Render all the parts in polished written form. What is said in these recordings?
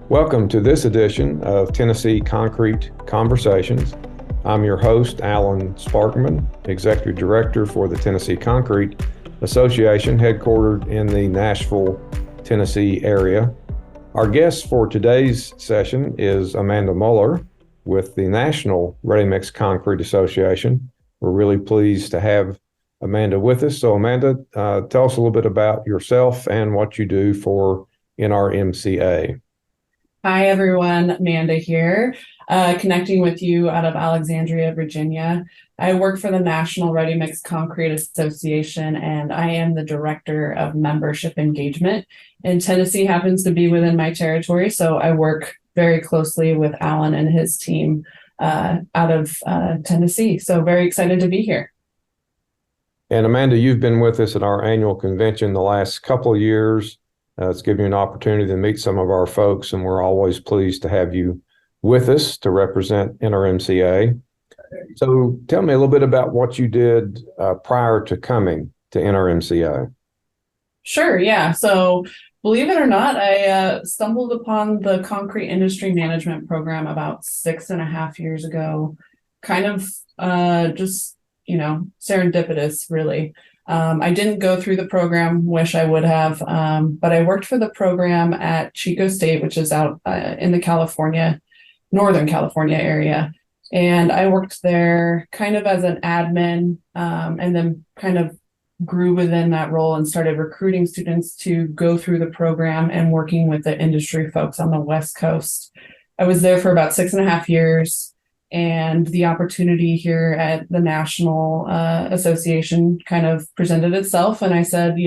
Welcome to this edition of Tennessee Concrete Conversations. I'm your host, Alan Sparkman, Executive Director for the Tennessee Concrete Association, headquartered in the Nashville, Tennessee area. Our guest for today's session is Amanda Muller with the National Ready Mix Concrete Association. We're really pleased to have Amanda with us. So Amanda, tell us a little bit about yourself and what you do for NRMCA. Hi, everyone. Amanda here, connecting with you out of Alexandria, Virginia. I work for the National Ready Mix Concrete Association, and I am the Director of Membership Engagement. And Tennessee happens to be within my territory, so I work very closely with Alan and his team out of Tennessee. So very excited to be here. And Amanda, you've been with us at our annual convention the last couple of years. It's given you an opportunity to meet some of our folks, and we're always pleased to have you with us to represent NRMCA. So tell me a little bit about what you did prior to coming to NRMCA. Sure, yeah. So believe it or not, I stumbled upon the concrete industry management program about 6.5 years ago, kind of just, serendipitous, really. I didn't go through the program, wish I would have, but I worked for the program at Chico State, which is out in the Northern California area. And I worked there kind of as an admin, and then kind of grew within that role and started recruiting students to go through the program and working with the industry folks on the West Coast. I was there for about 6.5 years. And the opportunity here at the National Association kind of presented itself. And I said,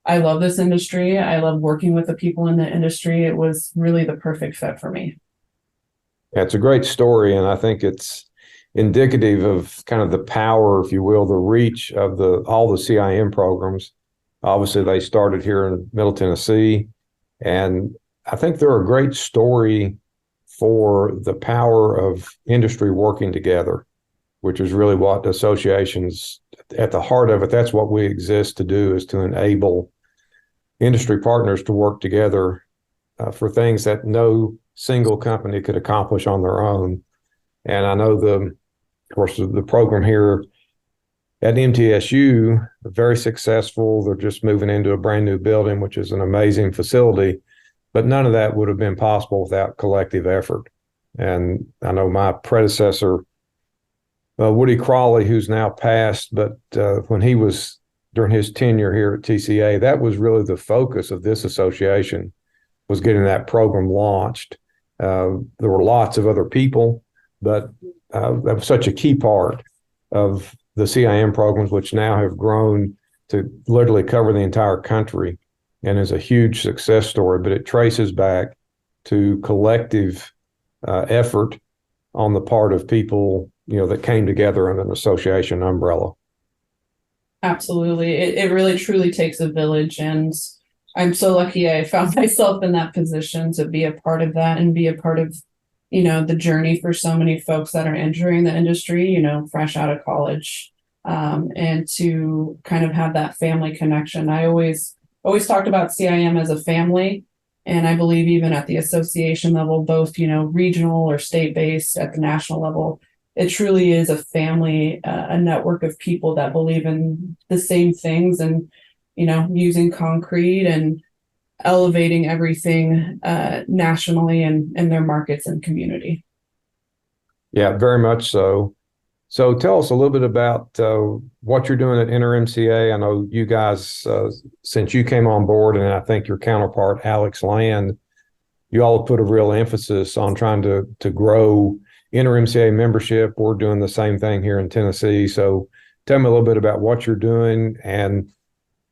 I love this industry. I love working with the people in the industry. It was really the perfect fit for me. Yeah, it's a great story. And I think it's indicative of kind of the power, if you will, the reach of all the CIM programs. Obviously, they started here in Middle Tennessee. And I think they're a great story for the power of industry working together, which is really what associations, at the heart of it, that's what we exist to do, is to enable industry partners to work together for things that no single company could accomplish on their own. And I know of course, the program here at MTSU, very successful. They're just moving into a brand new building, which is an amazing facility. But none of that would have been possible without collective effort. And I know my predecessor, Woody Crawley, who's now passed, but when he was during his tenure here at TCA, that was really the focus of this association, was getting that program launched. There were lots of other people, but that was such a key part of the CIM programs, which now have grown to literally cover the entire country, and is a huge success story, but it traces back to collective effort on the part of people, that came together under an association umbrella. Absolutely. It really truly takes a village. And I'm so lucky I found myself in that position to be a part of that and be a part of, the journey for so many folks that are entering the industry, fresh out of college, and to kind of have that family connection. I always talked about CIM as a family. And I believe even at the association level, both, regional or state-based, at the national level, it truly is a family, a network of people that believe in the same things and, using concrete and elevating everything nationally and in their markets and community. Yeah, very much so. So tell us a little bit about what you're doing at NRMCA. I know you guys, since you came on board, and I think your counterpart, Alex Land, you all have put a real emphasis on trying to grow NRMCA membership. We're doing the same thing here in Tennessee. So tell me a little bit about what you're doing and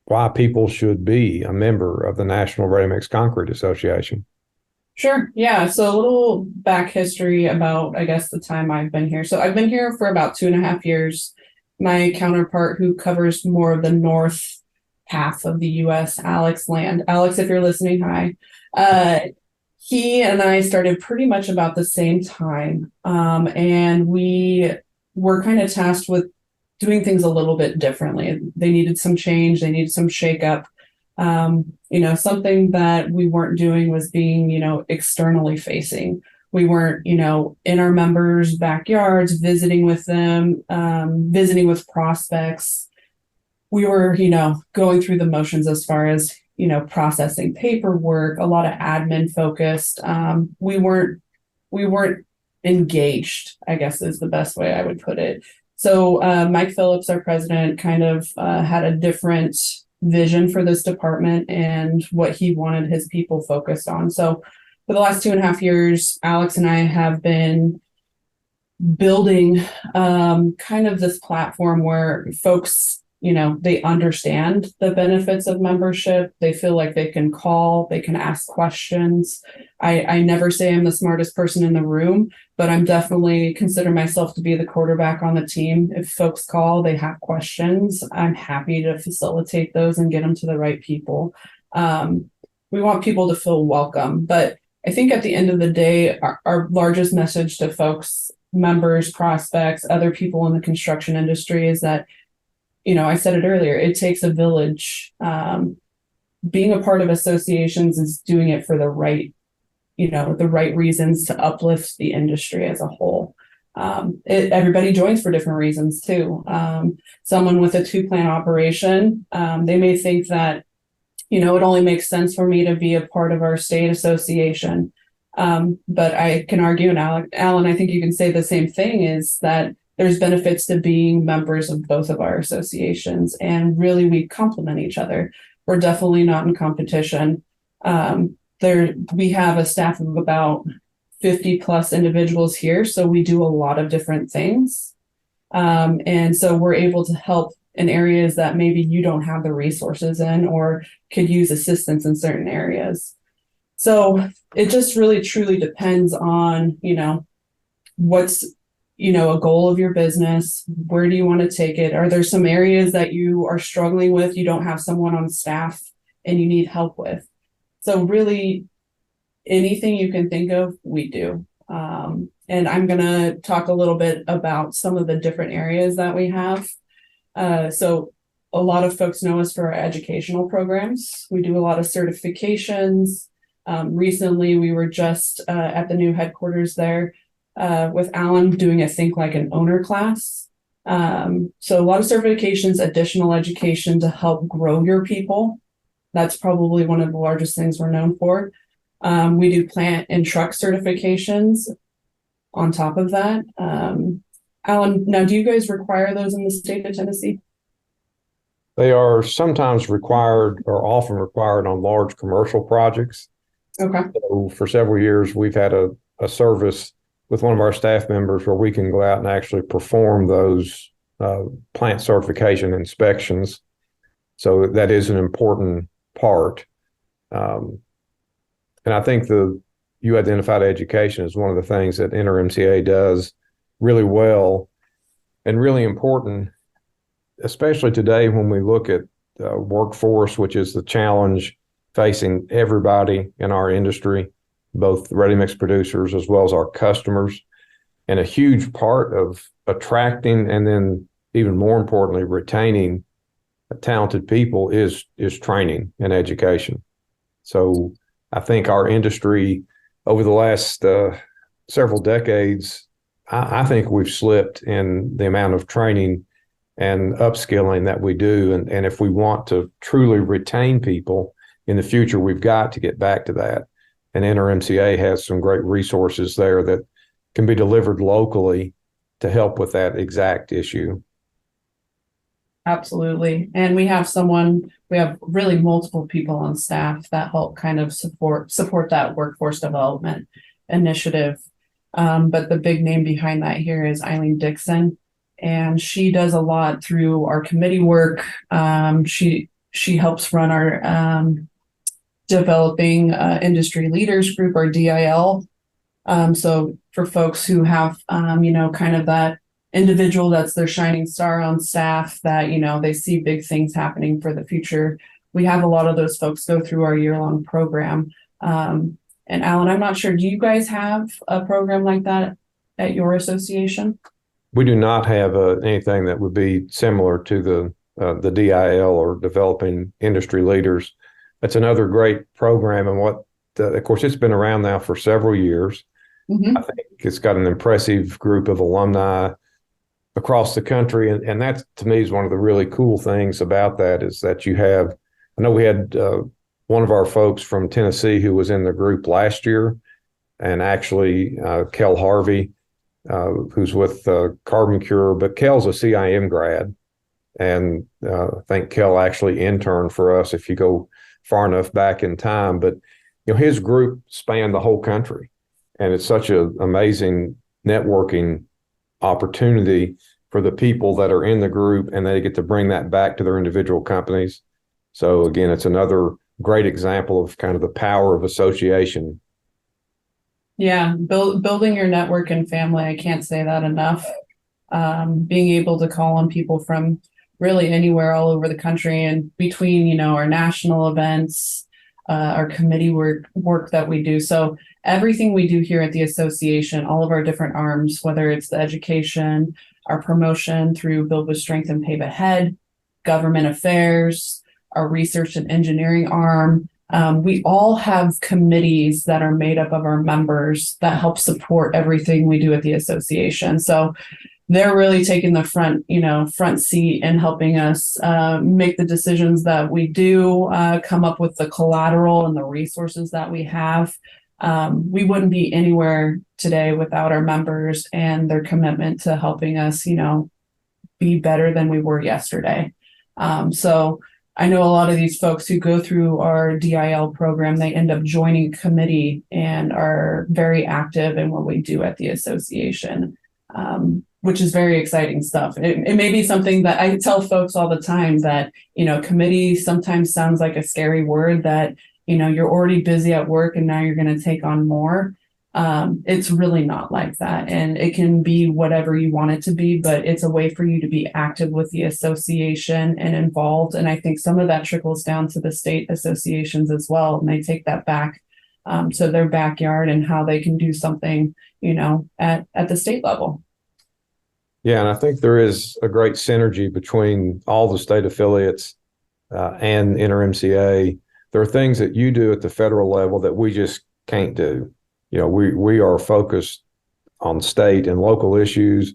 why people should be a member of the National Ready Mix Concrete Association. Sure. Yeah. So a little back history about, I guess, the time I've been here. So I've been here for about 2.5 years. My counterpart, who covers more of the north half of the U.S., Alex Land. Alex, if you're listening, hi. He and I started pretty much about the same time. And we were kind of tasked with doing things a little bit differently. They needed some change. They needed some shakeup. Something that we weren't doing was being, externally facing. We weren't, in our members' backyards, visiting with them, visiting with prospects. We were, going through the motions as far as, processing paperwork, a lot of admin focused. We weren't engaged, I guess is the best way I would put it. So Mike Phillips, our president, kind of had a different vision for this department and what he wanted his people focused on. So for the last 2.5 years, Alex and I have been building kind of this platform where folks, they understand the benefits of membership. They feel like they can call, they can ask questions. I never say I'm the smartest person in the room, but I'm definitely consider myself to be the quarterback on the team. If folks call, they have questions, I'm happy to facilitate those and get them to the right people. We want people to feel welcome, but I think at the end of the day, our largest message to folks, members, prospects, other people in the construction industry is that, I said it earlier, it takes a village. Being a part of associations is doing it for the right reasons to uplift the industry as a whole. Everybody joins for different reasons too. Someone with a 2-plant operation, they may think that, it only makes sense for me to be a part of our state association. But I can argue, and Alan, I think you can say the same thing, is that there's benefits to being members of both of our associations, and really we complement each other. We're definitely not in competition. We have a staff of about 50 plus individuals here, so we do a lot of different things. And so we're able to help in areas that maybe you don't have the resources in or could use assistance in certain areas. So it just really truly depends on, what's, a goal of your business. Where do you want to take it? Are there some areas that you are struggling with, you don't have someone on staff and you need help with? So really anything you can think of, we do. And I'm going to talk a little bit about some of the different areas that we have. So a lot of folks know us for our educational programs. We do a lot of certifications. Recently, we were just at the new headquarters there with Alan doing a Think Like an Owner class. So a lot of certifications, additional education to help grow your people. That's probably one of the largest things we're known for. We do plant and truck certifications on top of that. Alan, now do you guys require those in the state of Tennessee? They are sometimes required or often required on large commercial projects. Okay. So for several years, we've had a service with one of our staff members where we can go out and actually perform those plant certification inspections. So that is an important part. And I think you identified education as one of the things that NRMCA does really well and really important, especially today when we look at workforce, which is the challenge facing everybody in our industry, both ready-mix producers as well as our customers. And a huge part of attracting and then even more importantly, retaining talented people is training and education. So I think our industry over the last several decades, I think we've slipped in the amount of training and upskilling that we do. And if we want to truly retain people in the future, we've got to get back to that. And NRMCA has some great resources there that can be delivered locally to help with that exact issue. Absolutely. And we have really multiple people on staff that help kind of support that workforce development initiative. But the big name behind that here is Eileen Dixon, and she does a lot through our committee work. She helps run our developing industry leaders group, or DIL. So for folks who have kind of that individual that's their shining star on staff, that they see big things happening for the future, we have a lot of those folks go through our year-long program. And Alan, I'm not sure, do you guys have a program like that at your association? We do not have anything that would be similar to the DIL or developing industry leaders. that's another great program. And of course, it's been around now for several years. I Mhm. think it's got an impressive group of alumni across the country. And that to me is one of the really cool things about that is that I know we had one of our folks from Tennessee who was in the group last year, and actually Kel Harvey, who's with Carbon Cure, but Kel's a CIM grad. And I think Kel actually interned for us if you go far enough back in time. But his group spanned the whole country, and it's such an amazing networking opportunity for the people that are in the group, and they get to bring that back to their individual companies. So again, it's another great example of kind of the power of association. Yeah, building your network and family. I can't say that enough. Being able to call on people from really anywhere all over the country, and between, our national events, our committee work that we do. So everything we do here at the association, all of our different arms, whether it's the education, our promotion through Build with Strength and Pave Ahead, government affairs, our research and engineering arm. We all have committees that are made up of our members that help support everything we do at the association. So they're really taking the front seat and helping us make the decisions that we do, come up with the collateral and the resources that we have. We wouldn't be anywhere today without our members and their commitment to helping us, be better than we were yesterday. So I know a lot of these folks who go through our DIL program, they end up joining a committee and are very active in what we do at the association. Which is very exciting stuff. It may be something that I tell folks all the time that, committee sometimes sounds like a scary word that, you're already busy at work and now you're going to take on more. It's really not like that. And it can be whatever you want it to be, but it's a way for you to be active with the association and involved. And I think some of that trickles down to the state associations as well. And they take that back to their backyard and how they can do something, at the state level. Yeah, and I think there is a great synergy between all the state affiliates and NRMCA. There are things that you do at the federal level that we just can't do. We are focused on state and local issues,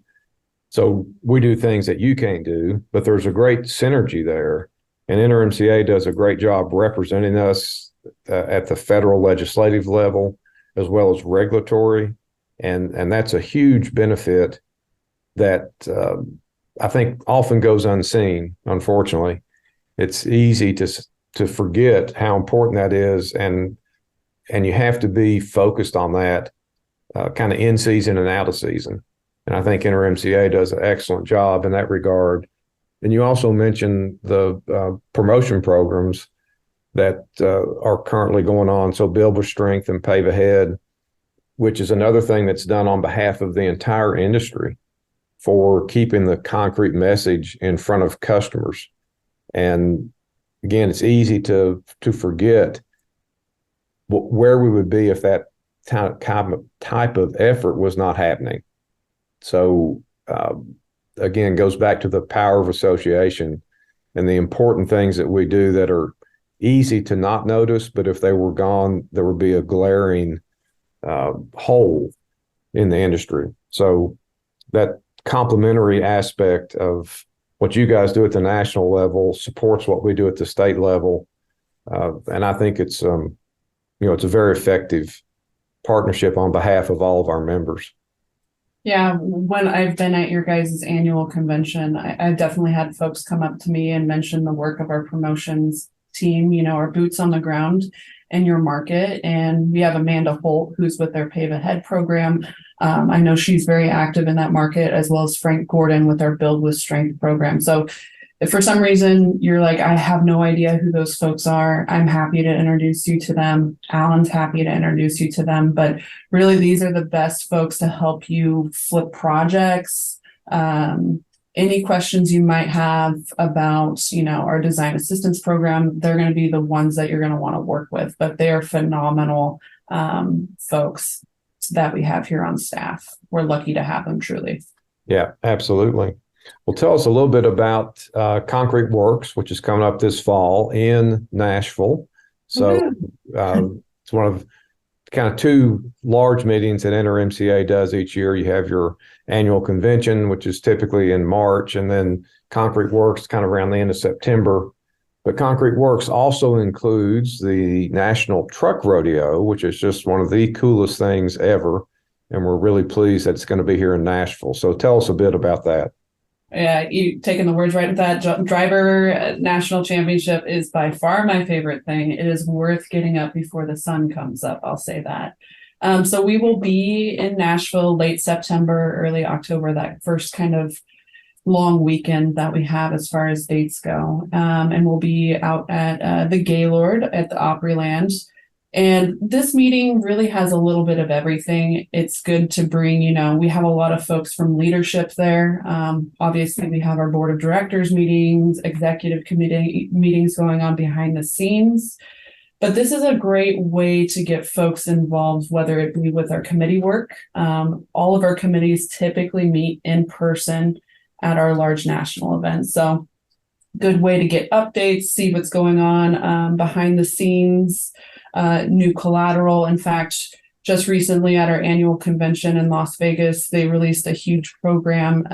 so we do things that you can't do. But there's a great synergy there, and NRMCA does a great job representing us at the federal legislative level as well as regulatory, and that's a huge benefit that I think often goes unseen. Unfortunately, it's easy to forget how important that is, and you have to be focused on that kind of in season and out of season. And I think NRMCA does an excellent job in that regard. And you also mentioned the promotion programs that are currently going on. So Build with Strength and Pave Ahead, which is another thing that's done on behalf of the entire industry for keeping the concrete message in front of customers. And again, it's easy to forget where we would be if that type of effort was not happening. So again, goes back to the power of association and the important things that we do that are easy to not notice, but if they were gone, there would be a glaring hole in the industry. So that complementary aspect of what you guys do at the national level supports what we do at the state level. And I think it's it's a very effective partnership on behalf of all of our members. Yeah, when I've been at your guys' annual convention, I've definitely had folks come up to me and mention the work of our promotions team, our boots on the ground in your market. And we have Amanda Holt, who's with their Pave Ahead program. I know she's very active in that market, as well as Frank Gordon with our Build with Strength program. So if for some reason you're like, I have no idea who those folks are, I'm happy to introduce you to them. Alan's happy to introduce you to them. But really, these are the best folks to help you flip projects. Any questions you might have about, our design assistance program, they're going to be the ones that you're going to want to work with. But they are phenomenal folks that we have here on staff. We're lucky to have them, truly. Yeah, absolutely. Well, tell us a little bit about Concrete Works, which is coming up this fall in Nashville. So it's one of kind of two large meetings that NRMCA does each year. You have your annual convention, which is typically in March, and then Concrete Works kind of around the end of September. But Concrete Works also includes the National Truck Rodeo, which is just one of the coolest things ever. And we're really pleased that it's going to be here in Nashville. So tell us a bit about that. Yeah, you taking the words right at that. Driver National Championship is by far my favorite thing. It is worth getting up before the sun comes up. I'll say that. So we will be in Nashville late September, early October, that first kind of long weekend that we have as far as dates go. And we'll be out at the Gaylord at the Opryland. And this meeting really has a little bit of everything. It's good to bring, we have a lot of folks from leadership there. Obviously, we have our board of directors meetings, executive committee meetings going on behind the scenes. But this is a great way to get folks involved, whether it be with our committee work. All of our committees typically meet in person at our large national events. So good way to get updates, see what's going on behind the scenes, new collateral. In fact, just recently at our annual convention in Las Vegas, they released a huge program.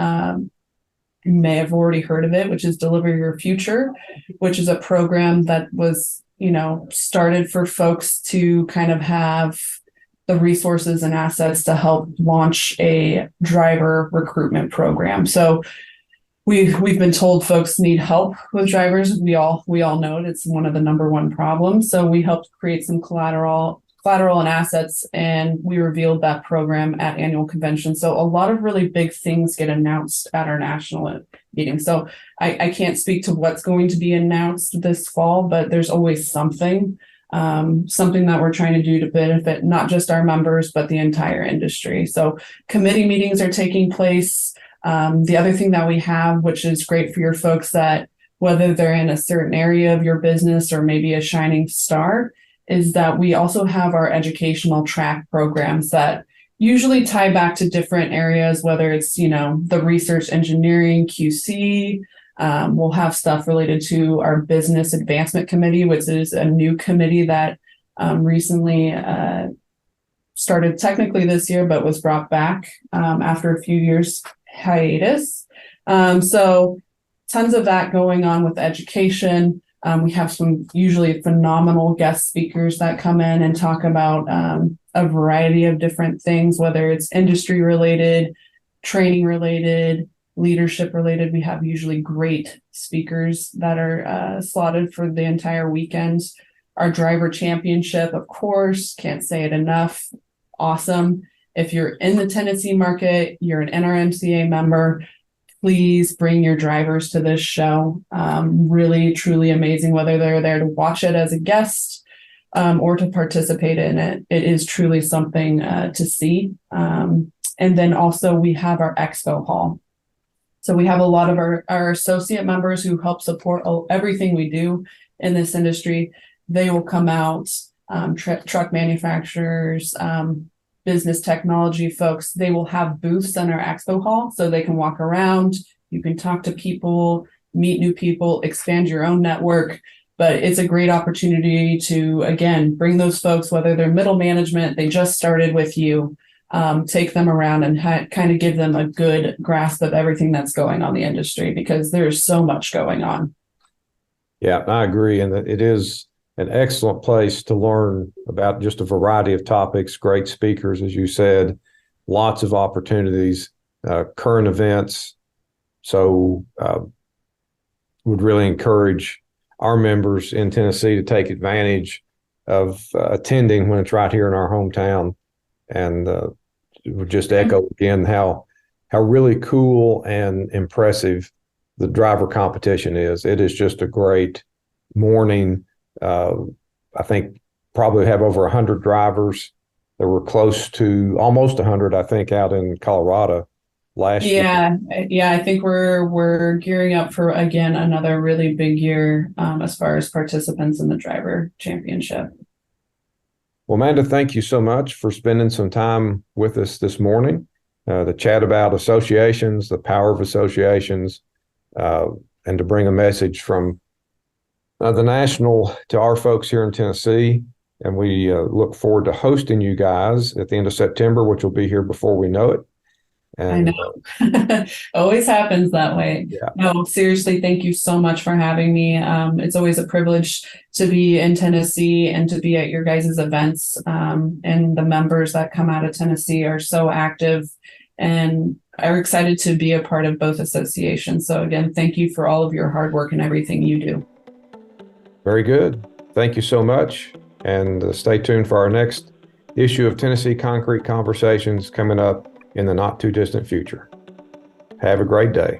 You may have already heard of it, which is Deliver Your Future, which is a program that was, started for folks to kind of have the resources and assets to help launch a driver recruitment program. So we've been told folks need help with drivers. We all know it. It's one of the number one problems. So we helped create some collateral and assets, and we revealed that program at annual convention. So a lot of really big things get announced at our national meeting. So I can't speak to what's going to be announced this fall, but there's always something that we're trying to do to benefit not just our members, but the entire industry. So committee meetings are taking place. The other thing that we have, which is great for your folks that whether they're in a certain area of your business or maybe a shining star, is that we also have our educational track programs that usually tie back to different areas, whether it's, the research engineering, QC. We'll have stuff related to our business advancement committee, which is a new committee that recently started technically this year, but was brought back after a few years hiatus. So tons of that going on with education. We have some usually phenomenal guest speakers that come in and talk about a variety of different things, whether it's industry related, training related, leadership related. We have usually great speakers that are slotted for the entire weekend. Our driver championship, of course, can't say it enough. Awesome. If you're in the Tennessee market, you're an NRMCA member, please bring your drivers to this show. Really, truly amazing, whether they're there to watch it as a guest or to participate in it. It is truly something to see. And then also we have our expo hall. So we have a lot of our associate members who help support everything we do in this industry. They will come out, truck manufacturers, business technology folks. They will have booths in our expo hall so they can walk around. You can talk to people, meet new people, expand your own network. But it's a great opportunity to, again, bring those folks, whether they're middle management, they just started with you, take them around and kind of give them a good grasp of everything that's going on in the industry, because there's so much going on. Yeah, I agree. And it is an excellent place to learn about just a variety of topics, great speakers, as you said, lots of opportunities, current events. So would really encourage our members in Tennessee to take advantage of attending when it's right here in our hometown. And would just echo again how really cool and impressive the driver competition is. It is just a great morning. I think probably have over 100 drivers. There were close to almost 100, I think, out in Colorado last year. Yeah, I think we're gearing up for, again, another really big year as far as participants in the driver championship. Well, Amanda, thank you so much for spending some time with us this morning to chat about associations, the power of associations, and to bring a message from the national to our folks here in Tennessee. And we look forward to hosting you guys at the end of September, which will be here before we know it. I And know. Always happens that way. yeah, No, seriously, thank you so much for having me. It's always a privilege to be in Tennessee and to be at your guys' events. And the members that come out of Tennessee are so active and are excited to be a part of both associations. So again, thank you for all of your hard work and everything you do. very good. Thank you so much. And stay tuned for our next issue of Tennessee Concrete Conversations coming up in the not too distant future. Have a great day.